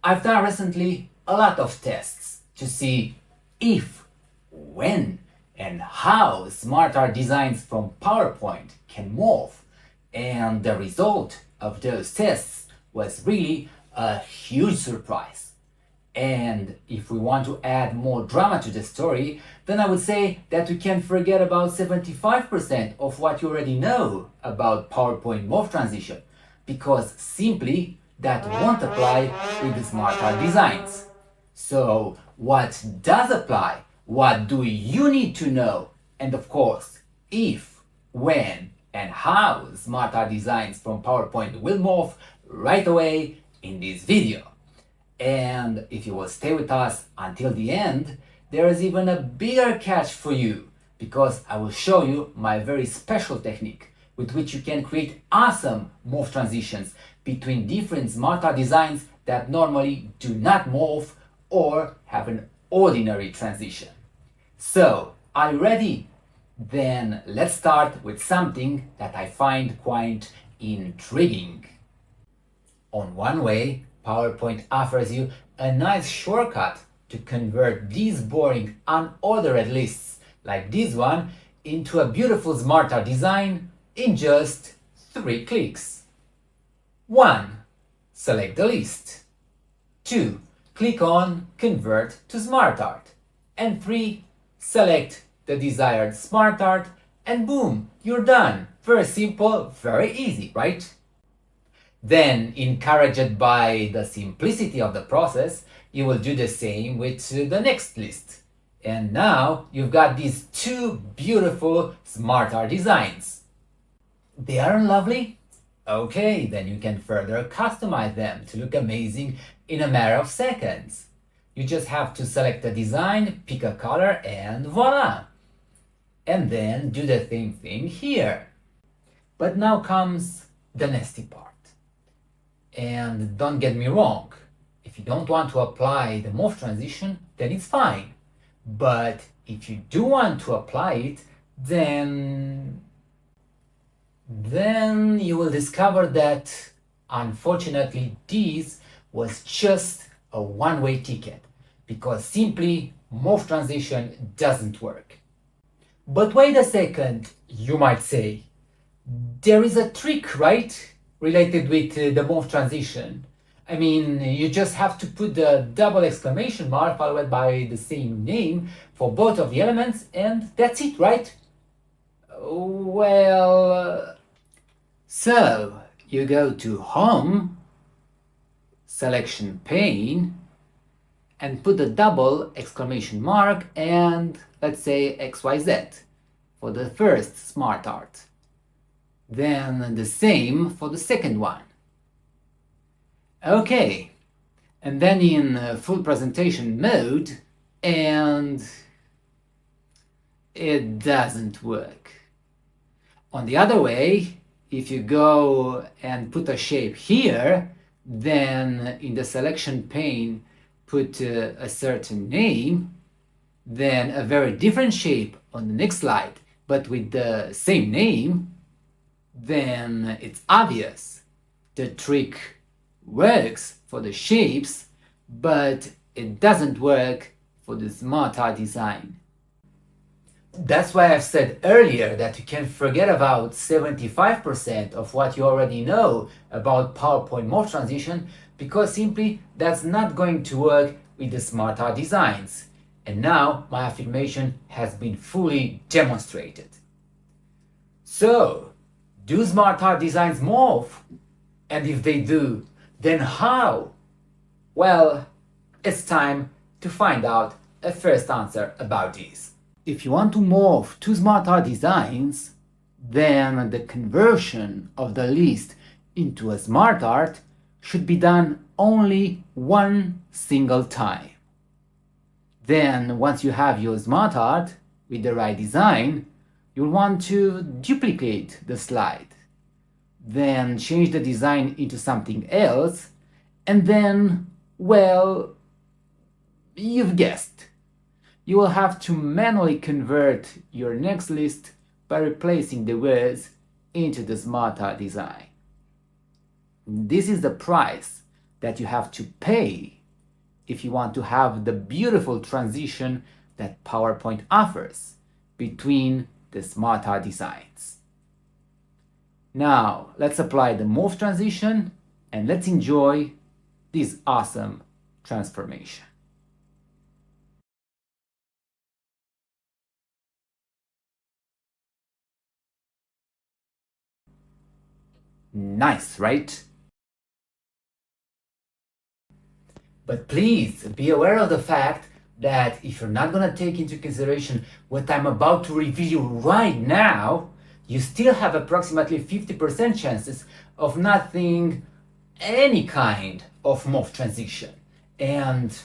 I've done recently a lot of tests to see if, when, and how SMARTART designs from PowerPoint can morph, and the result of those tests was really a huge surprise. And if we want to add more drama to the story, then I would say that we can forget about 75% of what you already know about PowerPoint MORPH Transition, because simply that won't apply with the SMARTART designs. So what does apply? What do you need to know? And of course, if, when, and how SMARTART designs from PowerPoint will morph right away in this video. And if you will stay with us until the end, there is even a bigger catch for you, because I will show you my very special technique with which you can create awesome morph transitions between different SMARTART designs that normally do not morph or have an ordinary transition. So, are you ready? Then let's start with something that I find quite intriguing. On one way, PowerPoint offers you a nice shortcut to convert these boring unordered lists like this one into a beautiful SMARTART design in just 3 clicks. 1. Select the list. 2. Click on Convert to SMARTART. And 3. Select the desired SMARTART and boom, you're done. Very simple, very easy, right? Then, encouraged by the simplicity of the process, you will do the same with the next list. And now you've got these 2 beautiful SMARTART designs. They aren't lovely? Okay, then you can further customize them to look amazing in a matter of seconds. You just have to select a design, pick a color, and voila! And then do the same thing here. But now comes the nasty part. And don't get me wrong, if you don't want to apply the morph transition, then it's fine. But if you do want to apply it, then you will discover that unfortunately this was just a one-way ticket, because simply morph transition doesn't work. But wait a second, you might say. There is a trick, right? Related with the morph transition. I mean, you just have to put the double exclamation mark followed by the same name for both of the elements, and that's it, right? Well, so you go to Home, Selection pane, and put the double exclamation mark and let's say XYZ for the first SMARTART. Then the same for the second one. Okay, and then in full presentation mode, and it doesn't work. On the other way, if you go and put a shape here, then in the selection pane put a certain name, then a very different shape on the next slide, but with the same name, then it's obvious. The trick works for the shapes, but it doesn't work for the SMARTART design. That's why I've said earlier that you can forget about 75% of what you already know about PowerPoint MORPH Transition, because simply that's not going to work with the SMARTART designs. And now my affirmation has been fully demonstrated. So, do SMARTART designs morph? And if they do, then how? Well, it's time to find out a first answer about this. If you want to morph 2 SMARTART designs, then the conversion of the list into a SMARTART should be done only one single time. Then, once you have your SMARTART with the right design, you'll want to duplicate the slide, then change the design into something else, and then, well, you've guessed. You will have to manually convert your next list by replacing the words into the SMARTART design. This is the price that you have to pay if you want to have the beautiful transition that PowerPoint offers between the SMARTART designs. Now, let's apply the morph transition and let's enjoy this awesome transformation. Nice, right? But please be aware of the fact that if you're not going to take into consideration what I'm about to reveal right now, you still have approximately 50% chances of not seeing any kind of morph transition. And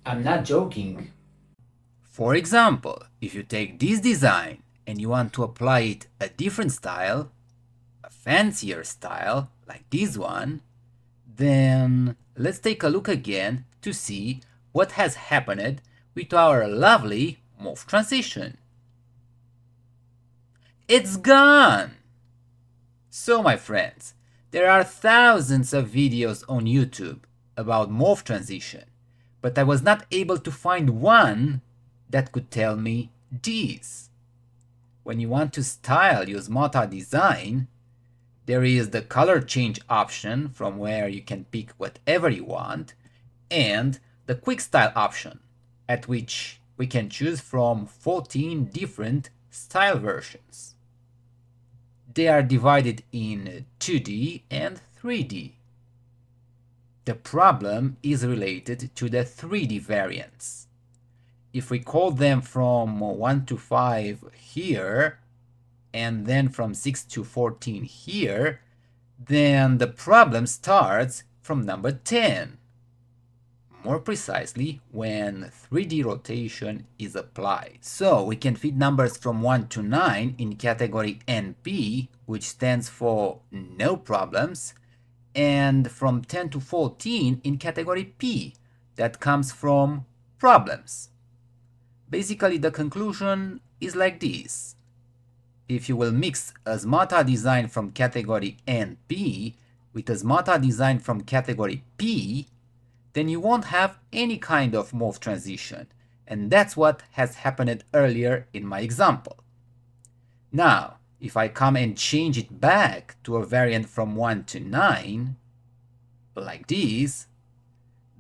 I'm not joking. For example, if you take this design and you want to apply it a different style, a fancier style like this one, then let's take a look again to see what has happened with our lovely morph transition. It's gone! So my friends, there are thousands of videos on YouTube about morph transition, but I was not able to find one that could tell me this. When you want to style your SMARTART design, there is the color change option from where you can pick whatever you want, and the quick style option at which we can choose from 14 different style versions. They are divided in 2D and 3D. The problem is related to the 3D variants. If we call them from 1 to 5 here, and then from 6 to 14 here, then the problem starts from number 10. More precisely, when 3D rotation is applied. So we can fit numbers from 1 to 9 in category NP, which stands for no problems, and from 10 to 14 in category P, that comes from problems. Basically, the conclusion is like this. If you will mix a SMARTART design from category NP with a SMARTART design from category P, then you won't have any kind of morph transition, and that's what has happened earlier in my example. Now, if I come and change it back to a variant from 1 to 9, like this,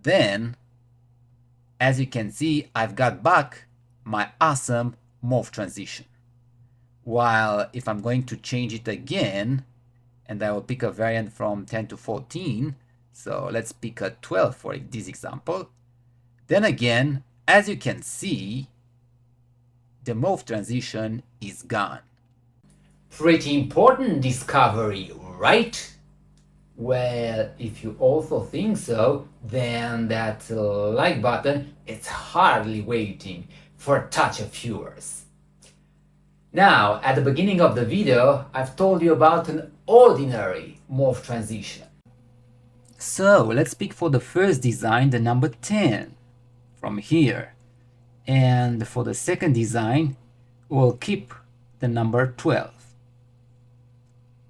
then, as you can see, I've got back my awesome morph transition. While if I'm going to change it again, and I will pick a variant from 10 to 14, so let's pick a 12 for this example, then again, as you can see, the morph transition is gone. Pretty important discovery, right? Well, if you also think so, then that like button is hardly waiting for a touch of yours. Now, at the beginning of the video, I've told you about an ordinary morph transition. So, let's pick for the first design the number 10 from here. And for the second design, we'll keep the number 12.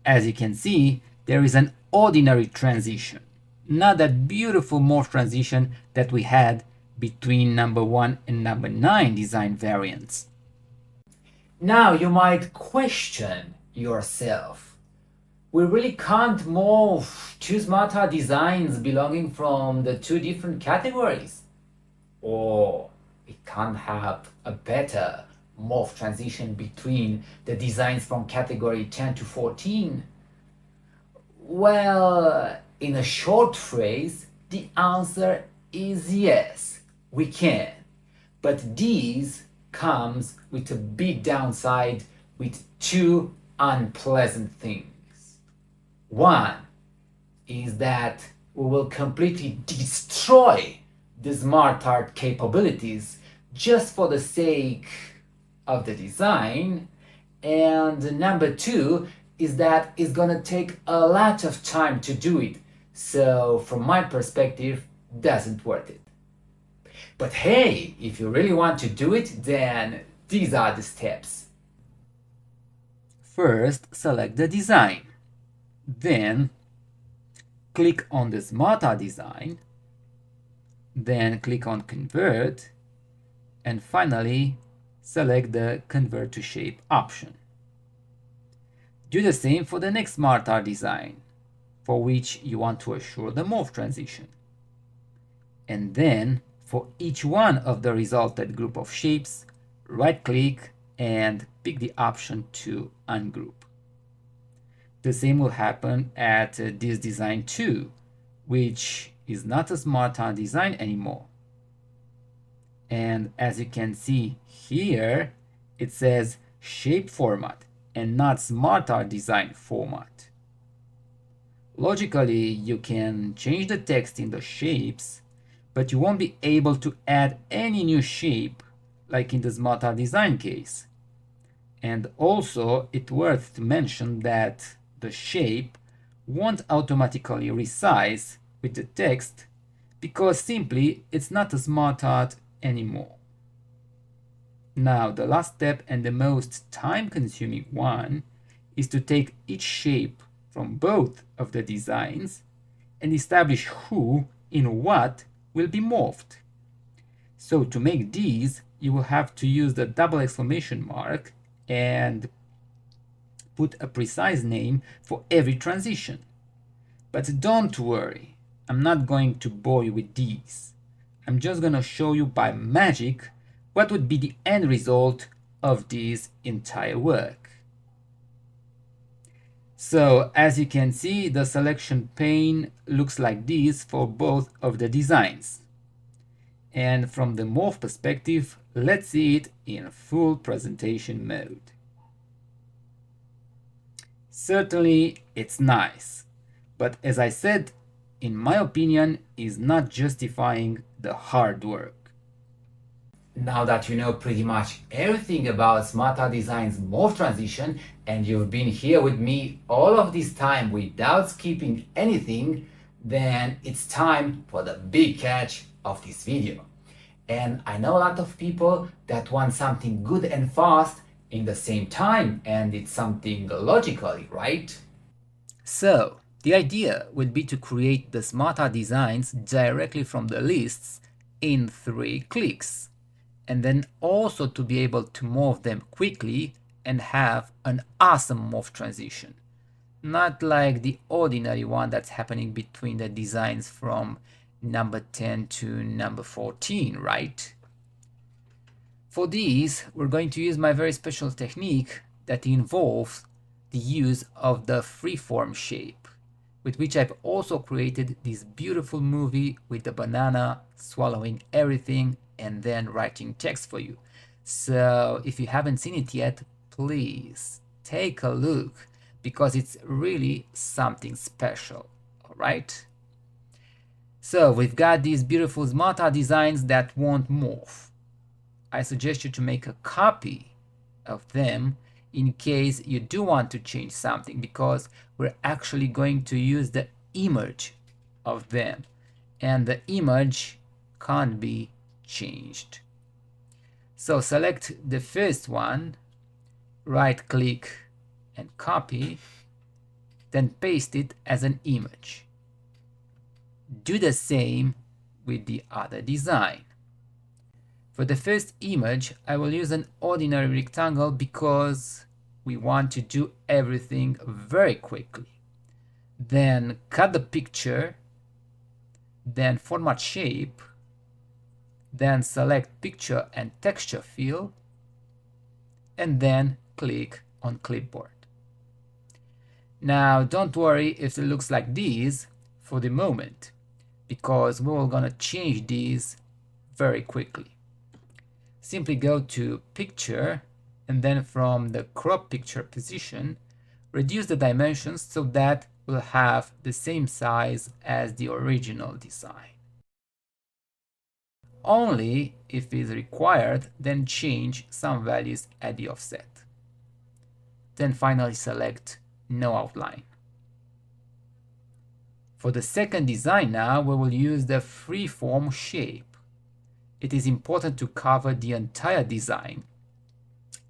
As you can see, there is an ordinary transition, not that beautiful morph transition that we had between number 1 and number 9 design variants. Now you might question yourself. We really can't morph two SMARTART designs belonging from the two different categories. Or we can't have a better morph transition between the designs from category 10 to 14. Well, in a short phrase, the answer is yes, we can. But these comes with a big downside with two unpleasant things. One is that we will completely destroy the SMARTART capabilities just for the sake of the design, and number two is that it's gonna take a lot of time to do it, so from my perspective, doesn't worth it. But hey, if you really want to do it, then these are the steps. First, select the design. Then, click on the SMARTART design, then click on Convert, and finally select the Convert to Shape option. Do the same for the next SMARTART design, for which you want to assure the morph transition. And then, for each one of the resulted group of shapes, right-click and pick the option to ungroup. The same will happen at this design too, which is not a SMARTART design anymore. And as you can see here, it says shape format and not SMARTART design format. Logically, you can change the text in the shapes, but you won't be able to add any new shape like in the SMARTART design case. And also, it's worth to mention that the shape won't automatically resize with the text because simply it's not a SMARTART anymore. Now, the last step and the most time-consuming one is to take each shape from both of the designs and establish who in what will be morphed. So to make these, you will have to use the double exclamation mark and put a precise name for every transition. But don't worry, I'm not going to bore you with these. I'm just going to show you by magic what would be the end result of this entire work. So as you can see, the selection pane looks like this for both of the designs. And from the morph perspective, let's see it in full presentation mode. Certainly it's nice, but as I said, in my opinion, is not justifying the hard work. Now that you know pretty much everything about SMARTART Design's morph transition and you've been here with me all of this time without skipping anything, then it's time for the big catch of this video. And I know a lot of people that want something good and fast in the same time, and it's something logically, right? So, the idea would be to create the SMARTART designs directly from the lists in 3 clicks, and then also to be able to morph them quickly and have an awesome morph transition. Not like the ordinary one that's happening between the designs from number 10 to number 14, right? For these, we're going to use my very special technique that involves the use of the freeform shape, with which I've also created this beautiful movie with the banana swallowing everything and then writing text for you. So if you haven't seen it yet, please take a look because it's really something special, all right? So we've got these beautiful SMARTART designs that won't morph. I suggest you to make a copy of them in case you do want to change something, because we're actually going to use the image of them and the image can't be changed. So select the first one, right click and copy, then paste it as an image. Do the same with the other design. For the first image, I will use an ordinary rectangle because we want to do everything very quickly. Then cut the picture, then format shape, then select picture and texture fill, and then click on clipboard. Now don't worry if it looks like this for the moment, because we're gonna change these very quickly. Simply go to picture and then from the crop picture position, reduce the dimensions so that we'll have the same size as the original design. Only if it is required, then change some values at the offset. Then finally select no outline. For the second design now, we will use the freeform shape. It is important to cover the entire design.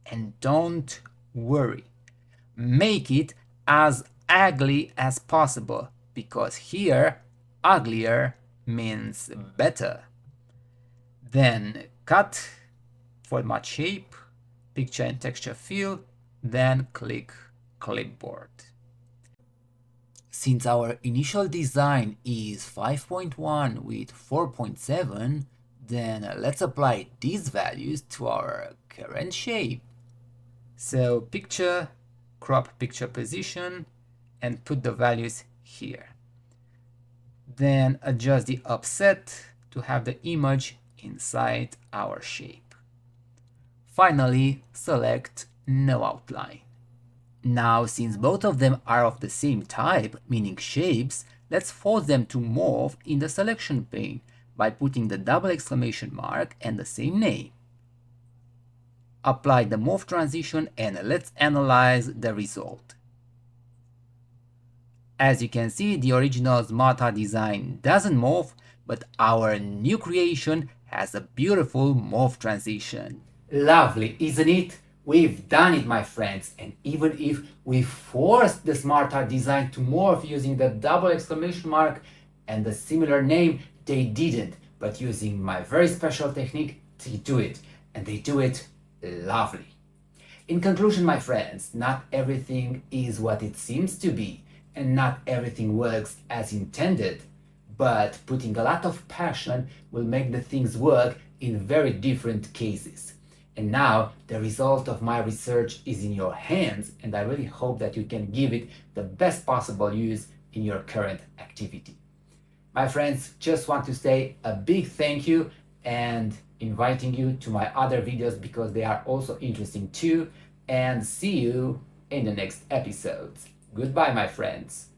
And don't worry, make it as ugly as possible, because here uglier means better. Then cut, format shape, picture and texture fill, then click clipboard. Since our initial design is 5.1 with 4.7, then let's apply these values to our current shape. So picture, crop picture position, and put the values here. Then adjust the offset to have the image inside our shape. Finally, select no outline. Now, since both of them are of the same type, meaning shapes, let's force them to morph in the selection pane by putting the double exclamation mark and the same name. Apply the morph transition and let's analyze the result. As you can see, the original SMARTART design doesn't morph, but our new creation has a beautiful morph transition. Lovely, isn't it? We've done it, my friends, and even if we forced the SMARTART design to morph using the double exclamation mark and the similar name, they didn't, but using my very special technique, they do it, and they do it lovely. In conclusion, my friends, not everything is what it seems to be, and not everything works as intended, but putting a lot of passion will make the things work in very different cases. And now the result of my research is in your hands, and I really hope that you can give it the best possible use in your current activity. My friends, just want to say a big thank you and inviting you to my other videos because they are also interesting too, and see you in the next episodes. Goodbye, my friends.